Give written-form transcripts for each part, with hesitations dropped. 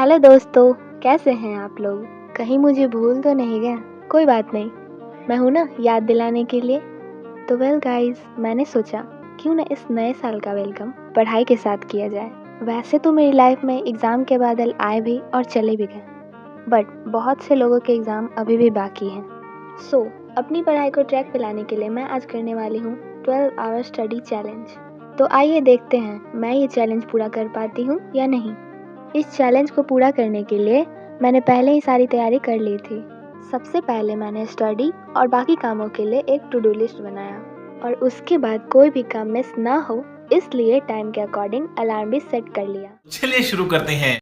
Hello दोस्तों, कैसे हैं आप लोग? कहीं मुझे भूल तो नहीं गया? कोई बात नहीं, मैं हूँ ना याद दिलाने के लिए। तो वेल गाइस, मैंने सोचा क्यों ना इस नए साल का वेलकम पढ़ाई के साथ किया जाए। वैसे तो मेरी लाइफ में एग्ज़ाम के बादल आए भी और चले भी गए, बट बहुत से लोगों के एग्ज़ाम अभी भी बाकी हैं। सो अपनी पढ़ाई को ट्रैक पे लाने के लिए मैं आज करने वाली हूँ 12 आवर स्टडी चैलेंज। तो आइए देखते हैं मैं ये चैलेंज पूरा कर पाती हूँ या नहीं। इस चैलेंज को पूरा करने के लिए मैंने पहले ही सारी तैयारी कर ली थी। सबसे पहले मैंने स्टडी और बाकी कामों के लिए एक टू डू लिस्ट बनाया और उसके बाद कोई भी काम मिस ना हो इसलिए टाइम के अकॉर्डिंग अलार्म भी सेट कर लिया। चलिए शुरू करते हैं।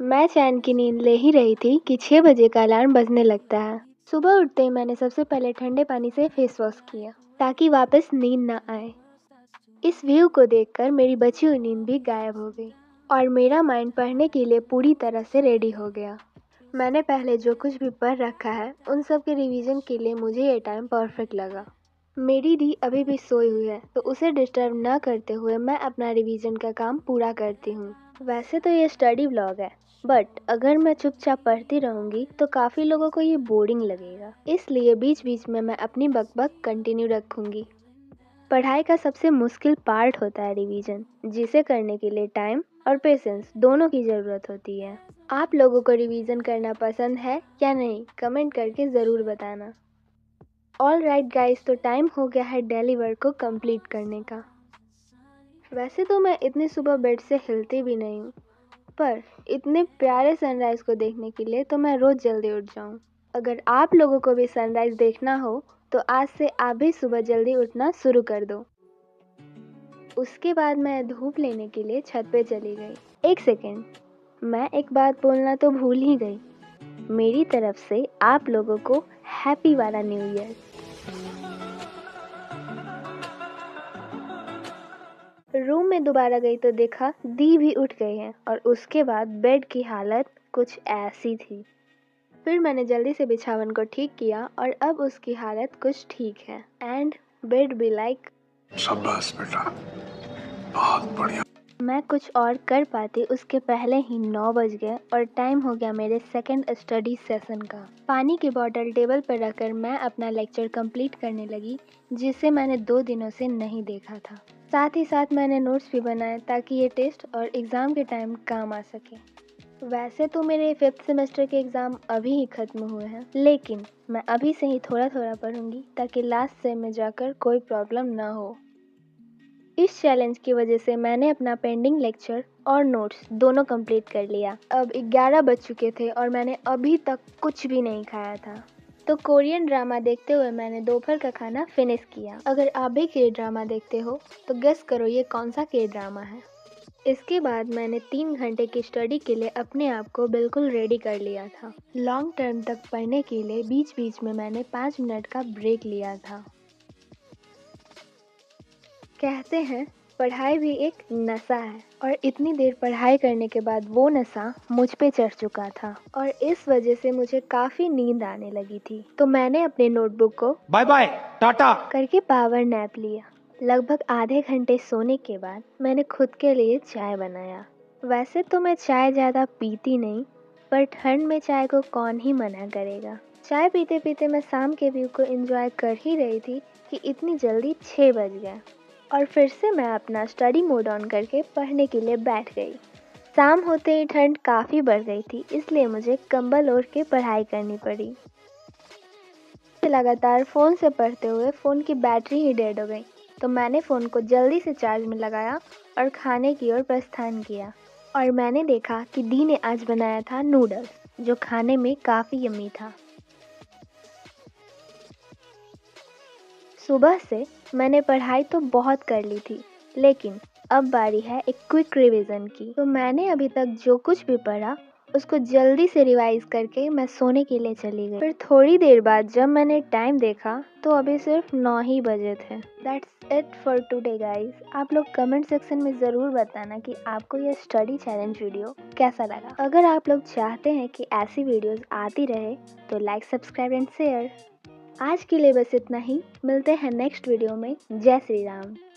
मैं चैन की नींद ले ही रही थी कि 6 बजे का अलार्म बजने लगता है। सुबह उठते ही मैंने सबसे पहले ठंडे पानी से फेस वॉश किया ताकि वापस नींद ना आए। इस व्यू को देखकर मेरी बची हुई नींद भी गायब हो गई और मेरा माइंड पढ़ने के लिए पूरी तरह से रेडी हो गया। मैंने पहले जो कुछ भी पढ़ रखा है उन सब के रिवीजन के लिए मुझे ये टाइम परफेक्ट लगा। मेरी दी अभी भी सोई हुई है तो उसे डिस्टर्ब न करते हुए मैं अपना रिवीजन का काम पूरा करती हूँ। वैसे तो ये स्टडी व्लॉग है, बट अगर मैं चुपचाप पढ़ती रहूँगी तो काफ़ी लोगों को ये बोरिंग लगेगा, इसलिए बीच बीच में मैं अपनी बकबक कंटिन्यू रखूँगी। पढ़ाई का सबसे मुश्किल पार्ट होता है रिवीजन, जिसे करने के लिए टाइम और पेशेंस दोनों की ज़रूरत होती है। आप लोगों को रिवीजन करना पसंद है या नहीं, कमेंट करके ज़रूर बताना। ऑल राइट गाइस, तो टाइम हो गया है डेली वर्क को कंप्लीट करने का। वैसे तो मैं इतनी सुबह बेड से हिलती भी नहीं हूँ, पर इतने प्यारे सनराइज़ को देखने के लिए तो मैं रोज़ जल्दी उठ जाऊँ। अगर आप लोगों को भी सनराइज़ देखना हो तो आज से आप भी सुबह जल्दी उठना शुरू कर दो। उसके बाद मैं धूप लेने के लिए छत पे चली गई। एक सेकेंड, मैं एक बात बोलना तो भूल ही गई। मेरी तरफ से आप लोगों को हैप्पी वाला न्यू ईयर। रूम में दोबारा गई तो देखा दी भी उठ गई है और उसके बाद बेड की हालत कुछ ऐसी थी। फिर मैंने जल्दी से बिछावन को ठीक किया और अब उसकी हालत कुछ ठीक है। एंड बेड बी लाइक शाबाश बेटा, बहुत बढ़िया। मैं कुछ और कर पाती उसके पहले ही 9 बज गए और टाइम हो गया मेरे सेकंड स्टडी सेशन का। पानी की बोतल टेबल पर रखकर मैं अपना लेक्चर कंप्लीट करने लगी, जिसे मैंने 2 दिनों से नहीं देखा था। साथ ही साथ मैंने नोट्स भी बनाए ताकि ये टेस्ट और एग्ज़ाम के टाइम काम आ सके। वैसे तो मेरे 5th सेमेस्टर के एग्ज़ाम अभी ही ख़त्म हुए हैं, लेकिन मैं अभी से ही थोड़ा थोड़ा पढ़ूंगी ताकि लास्ट सेम में जाकर कोई प्रॉब्लम ना हो। इस चैलेंज की वजह से मैंने अपना पेंडिंग लेक्चर और नोट्स दोनों कंप्लीट कर लिया। अब 11 बज चुके थे और मैंने अभी तक कुछ भी नहीं खाया था। तो कोरियन ड्रामा देखते हुए मैंने दोपहर का खाना फिनिश किया। अगर आप भी के ड्रामा देखते हो तो गेस करो ये कौन सा के ड्रामा है। इसके बाद मैंने 3 घंटे की स्टडी के लिए अपने आप को बिल्कुल रेडी कर लिया था। लॉन्ग टर्म तक पढ़ने के लिए बीच बीच में मैंने 5 मिनट का ब्रेक लिया था। कहते हैं पढ़ाई भी एक नशा है और इतनी देर पढ़ाई करने के बाद वो नशा मुझ पे चढ़ चुका था और इस वजह से मुझे काफ़ी नींद आने लगी थी। तो मैंने अपने नोटबुक को बाय बाय टाटा करके पावर नैप लिया। लगभग आधे घंटे सोने के बाद मैंने खुद के लिए चाय बनाया। वैसे तो मैं चाय ज़्यादा पीती नहीं, पर ठंड में चाय को कौन ही मना करेगा। चाय पीते पीते मैं शाम के व्यू को एंजॉय कर ही रही थी कि इतनी जल्दी 6 बज गया और फिर से मैं अपना स्टडी मोड ऑन करके पढ़ने के लिए बैठ गई। शाम होते ही ठंड काफ़ी बढ़ गई थी, इसलिए मुझे कंबल ओढ़ के पढ़ाई करनी पड़ी। लगातार फ़ोन से पढ़ते हुए फ़ोन की बैटरी ही डेड हो गई, तो मैंने फ़ोन को जल्दी से चार्ज में लगाया और खाने की ओर प्रस्थान किया। और मैंने देखा कि दी ने आज बनाया था नूडल्स, जो खाने में काफ़ी यम्मी था। सुबह से मैंने पढ़ाई तो बहुत कर ली थी, लेकिन अब बारी है एक क्विक रिवीजन की। तो मैंने अभी तक जो कुछ भी पढ़ा उसको जल्दी से रिवाइज करके मैं सोने के लिए चली गई। फिर थोड़ी देर बाद जब मैंने टाइम देखा तो अभी सिर्फ 9 ही बजे थे। That's it for today guys. आप लोग कमेंट सेक्शन में ज़रूर बताना कि आपको यह स्टडी चैलेंज वीडियो कैसा लगा। अगर आप लोग चाहते हैं कि ऐसी वीडियोस आती रहे तो लाइक, सब्सक्राइब एंड शेयर। आज के लिए बस इतना ही। मिलते हैं नेक्स्ट वीडियो में। जय श्री राम।